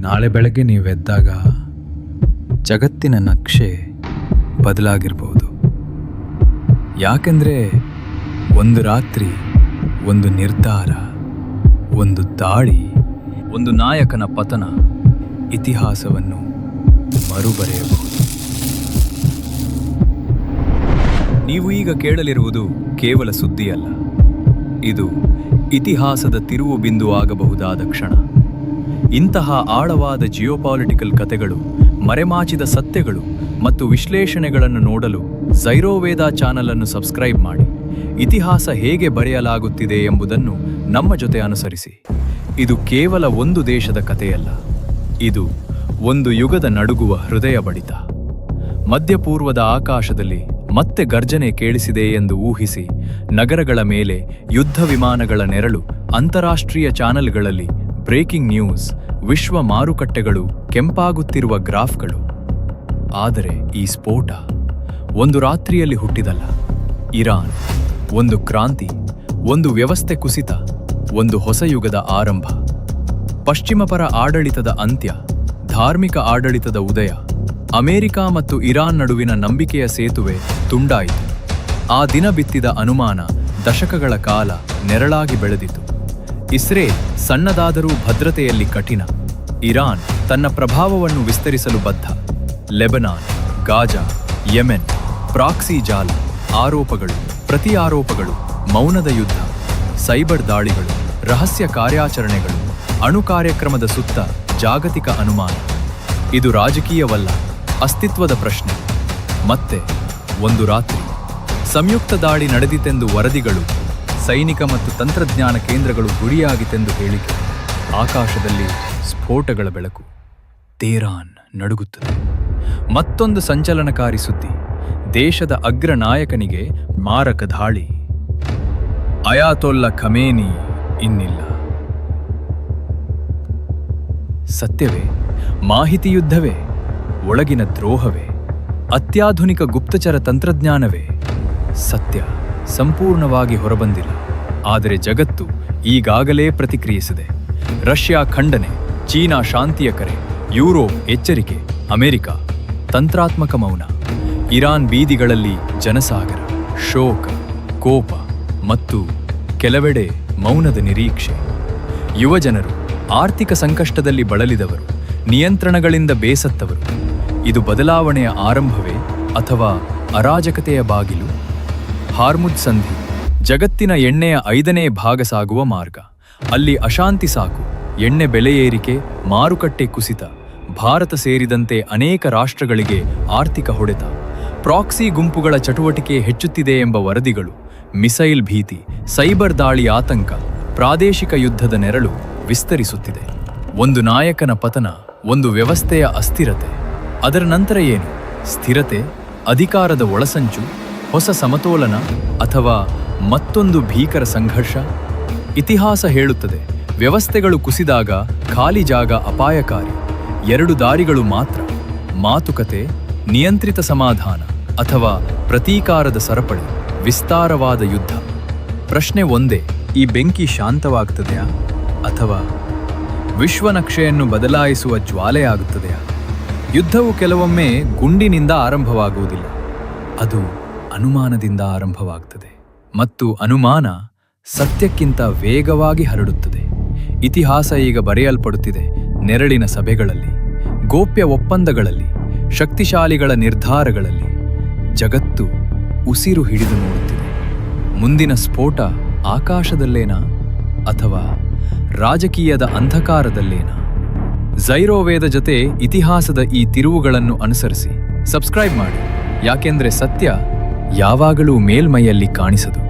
ನಾಳೆ ಬೆಳಗ್ಗೆ ನೀವೆದ್ದಾಗ ಜಗತ್ತಿನ ನಕ್ಷೆ ಬದಲಾಗಿರ್ಬೋದು. ಯಾಕೆಂದರೆ ಒಂದು ರಾತ್ರಿ, ಒಂದು ನಿರ್ಧಾರ, ಒಂದು ದಾಳಿ, ಒಂದು ನಾಯಕನ ಪತನ ಇತಿಹಾಸವನ್ನು ಮರುಬರೆಯಬಹುದು. ನೀವು ಈಗ ಕೇಳಲಿರುವುದು ಕೇವಲ ಸುದ್ದಿಯಲ್ಲ, ಇದು ಇತಿಹಾಸದ ತಿರುವು ಬಿಂದು ಆಗಬಹುದಾದ ಕ್ಷಣ. ಇಂತಹ ಆಳವಾದ ಜಿಯೋಪಾಲಿಟಿಕಲ್ ಕಥೆಗಳು, ಮರೆಮಾಚಿದ ಸತ್ಯಗಳು ಮತ್ತು ವಿಶ್ಲೇಷಣೆಗಳನ್ನು ನೋಡಲು ಝೈರೋವೇದ ಚಾನಲ್ ಅನ್ನು ಸಬ್ಸ್ಕ್ರೈಬ್ ಮಾಡಿ. ಇತಿಹಾಸ ಹೇಗೆ ಬರೆಯಲಾಗುತ್ತಿದೆ ಎಂಬುದನ್ನು ನಮ್ಮ ಜೊತೆ ಅನುಸರಿಸಿ. ಇದು ಕೇವಲ ಒಂದು ದೇಶದ ಕಥೆಯಲ್ಲ, ಇದು ಒಂದು ಯುಗದ ನಡುಗುವ ಹೃದಯ ಬಡಿತ. ಮಧ್ಯಪೂರ್ವದ ಆಕಾಶದಲ್ಲಿ ಮತ್ತೆ ಗರ್ಜನೆ ಕೇಳಿಸಿದೆ ಎಂದು ಊಹಿಸಿ, ನಗರಗಳ ಮೇಲೆ ಯುದ್ಧ ವಿಮಾನಗಳ ನೆರಳು, ಅಂತಾರಾಷ್ಟ್ರೀಯ ಚಾನೆಲ್ಗಳಲ್ಲಿ ಬ್ರೇಕಿಂಗ್ ನ್ಯೂಸ್, ವಿಶ್ವ ಮಾರುಕಟ್ಟೆಗಳು ಕೆಂಪಾಗುತ್ತಿರುವ ಗ್ರಾಫ್ಗಳು. ಆದರೆ ಈ ಸ್ಫೋಟ ಒಂದು ರಾತ್ರಿಯಲ್ಲಿ ಹುಟ್ಟಿದಲ್ಲ. ಇರಾನ್, ಒಂದು ಕ್ರಾಂತಿ, ಒಂದು ವ್ಯವಸ್ಥೆ ಕುಸಿತ, ಒಂದು ಹೊಸ ಯುಗದ ಆರಂಭ. ಪಶ್ಚಿಮಪರ ಆಡಳಿತದ ಅಂತ್ಯ, ಧಾರ್ಮಿಕ ಆಡಳಿತದ ಉದಯ. ಅಮೆರಿಕ ಮತ್ತು ಇರಾನ್ ನಡುವಿನ ನಂಬಿಕೆಯ ಸೇತುವೆ ತುಂಡಾಯಿತು. ಆ ದಿನ ಬಿತ್ತಿದ ಅನುಮಾನ ದಶಕಗಳ ಕಾಲ ನೆರಳಾಗಿ ಬೆಳೆದಿತು. ಇಸ್ರೇಲ್ ಸಣ್ಣದಾದರೂ ಭದ್ರತೆಯಲ್ಲಿ ಕಠಿಣ. ಇರಾನ್ ತನ್ನ ಪ್ರಭಾವವನ್ನು ವಿಸ್ತರಿಸಲು ಬದ್ಧ. ಲೆಬನಾನ್, ಗಾಜಾ, ಯೆಮೆನ್, ಪ್ರಾಕ್ಸಿ ಜಾಲ, ಆರೋಪಗಳು, ಪ್ರತಿ ಆರೋಪಗಳು, ಮೌನದ ಯುದ್ಧ, ಸೈಬರ್ ದಾಳಿಗಳು, ರಹಸ್ಯ ಕಾರ್ಯಾಚರಣೆಗಳು, ಅಣು ಕಾರ್ಯಕ್ರಮದ ಸುತ್ತ ಜಾಗತಿಕ ಅನುಮಾನ. ಇದು ರಾಜಕೀಯವಲ್ಲ, ಅಸ್ತಿತ್ವದ ಪ್ರಶ್ನೆ. ಮತ್ತೆ ಒಂದು ರಾತ್ರಿ ಸಂಯುಕ್ತ ದಾಳಿ ನಡೆದಿತೆಂದು ವರದಿಗಳು, ಸೈನಿಕ ಮತ್ತು ತಂತ್ರಜ್ಞಾನ ಕೇಂದ್ರಗಳು ಗುರಿಯಾಗಿತೆಂದು ಹೇಳಿಕೆ. ಆಕಾಶದಲ್ಲಿ ಸ್ಫೋಟಗಳ ಬೆಳಕು. ತೆಹರಾನ್ ನಡುಗುತ್ತದೆ. ಮತ್ತೊಂದು ಸಂಚಲನಕಾರಿ ಸುದ್ದಿ, ದೇಶದ ಅಗ್ರ ನಾಯಕನಿಗೆ ಮಾರಕ ದಾಳಿ. ಅಯಾತೊಲ್ಲಾ ಖಮೇನಿ ಇನ್ನಿಲ್ಲ. ಸತ್ಯವೇ? ಮಾಹಿತಿ ಯುದ್ಧವೇ? ಒಳಗಿನ ದ್ರೋಹವೇ? ಅತ್ಯಾಧುನಿಕ ಗುಪ್ತಚರ ತಂತ್ರಜ್ಞಾನವೇ? ಸತ್ಯ ಸಂಪೂರ್ಣವಾಗಿ ಹೊರಬಂದಿಲ್ಲ, ಆದರೆ ಜಗತ್ತು ಈಗಾಗಲೇ ಪ್ರತಿಕ್ರಿಯಿಸಿದೆ. ರಷ್ಯಾ ಖಂಡನೆ, ಚೀನಾ ಶಾಂತಿಯ ಕರೆ, ಯುರೋಪ್ ಎಚ್ಚರಿಕೆ, ಅಮೆರಿಕ ತಂತ್ರಾತ್ಮಕ ಮೌನ. ಇರಾನ್ ಬೀದಿಗಳಲ್ಲಿ ಜನಸಾಗರ, ಶೋಕ, ಕೋಪ ಮತ್ತು ಕೆಲವೆಡೆ ಮೌನದ ನಿರೀಕ್ಷೆ. ಯುವಜನರು ಆರ್ಥಿಕ ಸಂಕಷ್ಟದಲ್ಲಿ ಬಳಲಿದವರು, ನಿಯಂತ್ರಣಗಳಿಂದ ಬೇಸತ್ತವರು. ಇದು ಬದಲಾವಣೆಯ ಆರಂಭವೇ ಅಥವಾ ಅರಾಜಕತೆಯ ಬಾಗಿಲು? ಹಾರ್ಮುಜ್ ಸಂಧಿ, ಜಗತ್ತಿನ ಎಣ್ಣೆಯ 5ನೇ ಭಾಗ ಸಾಗುವ ಮಾರ್ಗ. ಅಲ್ಲಿ ಅಶಾಂತಿ ಸಾಕು, ಎಣ್ಣೆ ಬೆಲೆ ಏರಿಕೆ, ಮಾರುಕಟ್ಟೆ ಕುಸಿತ, ಭಾರತ ಸೇರಿದಂತೆ ಅನೇಕ ರಾಷ್ಟ್ರಗಳಿಗೆ ಆರ್ಥಿಕ ಹೊಡೆತ. ಪ್ರಾಕ್ಸಿ ಗುಂಪುಗಳ ಚಟುವಟಿಕೆ ಹೆಚ್ಚುತ್ತಿದೆ ಎಂಬ ವರದಿಗಳು, ಮಿಸೈಲ್ ಭೀತಿ, ಸೈಬರ್ ದಾಳಿ ಆತಂಕ, ಪ್ರಾದೇಶಿಕ ಯುದ್ಧದ ನೆರಳು ವಿಸ್ತರಿಸುತ್ತಿದೆ. ಒಂದು ನಾಯಕನ ಪತನ, ಒಂದು ವ್ಯವಸ್ಥೆಯ ಅಸ್ಥಿರತೆ. ಅದರ ನಂತರ ಏನು? ಸ್ಥಿರತೆ, ಅಧಿಕಾರದ ಒಳಸಂಚು, ಹೊಸ ಸಮತೋಲನ, ಅಥವಾ ಮತ್ತೊಂದು ಭೀಕರ ಸಂಘರ್ಷ? ಇತಿಹಾಸ ಹೇಳುತ್ತದೆ, ವ್ಯವಸ್ಥೆಗಳು ಕುಸಿದಾಗ ಖಾಲಿ ಜಾಗ ಅಪಾಯಕಾರಿ. 2 ದಾರಿಗಳು ಮಾತ್ರ: ಮಾತುಕತೆ, ನಿಯಂತ್ರಿತ ಸಮಾಧಾನ, ಅಥವಾ ಪ್ರತೀಕಾರದ ಸರಪಳಿ, ವಿಸ್ತಾರವಾದ ಯುದ್ಧ. ಪ್ರಶ್ನೆ ಒಂದೇ, ಈ ಬೆಂಕಿ ಶಾಂತವಾಗ್ತದೆಯಾ ಅಥವಾ ವಿಶ್ವನಕ್ಷೆಯನ್ನು ಬದಲಾಯಿಸುವ ಜ್ವಾಲೆಯಾಗುತ್ತದೆಯಾ? ಯುದ್ಧವು ಕೆಲವೊಮ್ಮೆ ಗುಂಡಿನಿಂದ ಆರಂಭವಾಗುವುದಿಲ್ಲ, ಅದು ಅನುಮಾನದಿಂದ ಆರಂಭವಾಗುತ್ತದೆ. ಮತ್ತು ಅನುಮಾನ ಸತ್ಯಕ್ಕಿಂತ ವೇಗವಾಗಿ ಹರಡುತ್ತದೆ. ಇತಿಹಾಸ ಈಗ ಬರೆಯಲ್ಪಡುತ್ತಿದೆ ನೆರಳಿನ ಸಭೆಗಳಲ್ಲಿ, ಗೋಪ್ಯ ಒಪ್ಪಂದಗಳಲ್ಲಿ, ಶಕ್ತಿಶಾಲಿಗಳ ನಿರ್ಧಾರಗಳಲ್ಲಿ. ಜಗತ್ತು ಉಸಿರು ಹಿಡಿದು ನೋಡುತ್ತಿದೆ. ಮುಂದಿನ ಸ್ಫೋಟ ಆಕಾಶದಲ್ಲೇನಾ ಅಥವಾ ರಾಜಕೀಯದ ಅಂಧಕಾರದಲ್ಲೇನಾ? ಝೈರೋವೇದ ಜೊತೆ ಇತಿಹಾಸದ ಈ ತಿರುವುಗಳನ್ನು ಅನುಸರಿಸಿ. ಸಬ್ಸ್ಕ್ರೈಬ್ ಮಾಡಿ, ಯಾಕೆಂದ್ರೆ ಸತ್ಯ ಯಾವಾಗಲೂ ಮೇಲ್ಮೈಯಲ್ಲಿ ಕಾಣಿಸದು.